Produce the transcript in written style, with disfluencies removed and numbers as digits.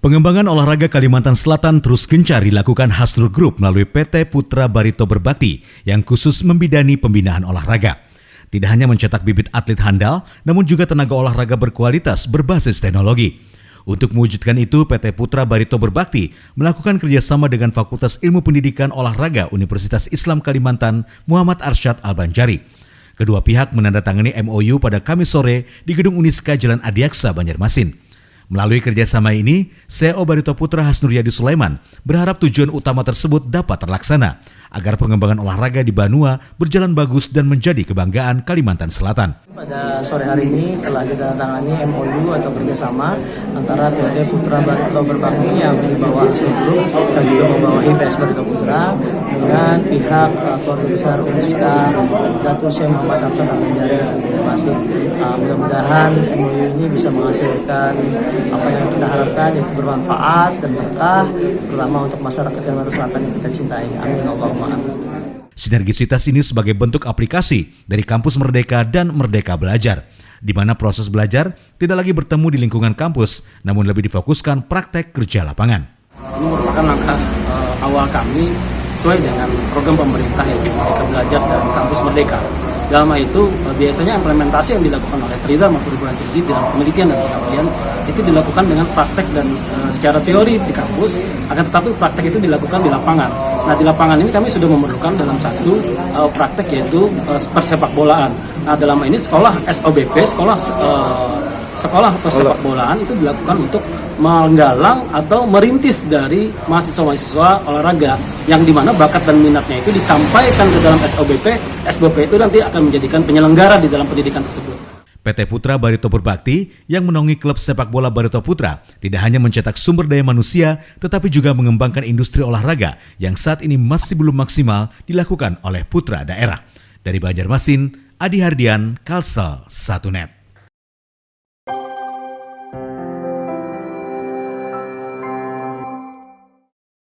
Pengembangan olahraga Kalimantan Selatan terus gencar dilakukan Hasnur Group melalui PT Putra Barito Berbakti yang khusus membidani pembinaan olahraga. Tidak hanya mencetak bibit atlet handal, namun juga tenaga olahraga berkualitas berbasis teknologi. Untuk mewujudkan itu, PT Putra Barito Berbakti melakukan kerjasama dengan Fakultas Ilmu Pendidikan Olahraga Universitas Islam Kalimantan Muhammad Arsyad Al-Banjari. Kedua pihak menandatangani MOU pada Kamis sore di Gedung Uniska Jalan Adiaksa, Banjarmasin. Melalui kerjasama ini, CEO Barito Putra Hasnur Yadi Sulaiman berharap tujuan utama tersebut dapat terlaksana agar pengembangan olahraga di Banua berjalan bagus dan menjadi kebanggaan Kalimantan Selatan. Pada sore hari ini telah ditandatangani MOU atau kerjasama antara PT Putra Barito Berbakti yang dibawa Hasnur Group dan juga membawahi PS Barito Putra dengan pihak keluarga besar Uniska Datuk Syekh Muhammad Arsyad Al-Banjari. Mudah-mudahan MOU ini bisa menghasilkan apa yang kita harapkan, yaitu bermanfaat dan berkah, terutama untuk masyarakat Kalimantan Selatan yang kita cintai. Amin Allahumma amin. Sinergisitas ini sebagai bentuk aplikasi dari Kampus Merdeka dan Merdeka Belajar, di mana proses belajar tidak lagi bertemu di lingkungan kampus, namun lebih difokuskan praktek kerja lapangan. Ini merupakan langkah awal kami sesuai dengan program pemerintah yaitu Merdeka Belajar dan Kampus Merdeka. Dalam hal itu biasanya implementasi yang dilakukan oleh Tridharma maupun perguruan tinggi dalam penelitian dan pengabdian itu dilakukan dengan praktek dan secara teori di kampus, akan tetapi praktek itu dilakukan di lapangan. Nah, di lapangan ini kami sudah memerlukan dalam satu praktek yaitu persepak bolaan. Nah, dalam ini sekolah SOBP, sekolah persepak bolaan itu dilakukan untuk menggalang atau merintis dari mahasiswa-mahasiswa olahraga yang dimana bakat dan minatnya itu disampaikan ke dalam SOBP. SOBP itu nanti akan menjadikan penyelenggara di dalam pendidikan tersebut. PT Putra Barito Berbakti yang menaungi klub sepak bola Barito Putra tidak hanya mencetak sumber daya manusia, tetapi juga mengembangkan industri olahraga yang saat ini masih belum maksimal dilakukan oleh putra daerah. Dari Banjarmasin, Adi Hardian, Kalsel 1net.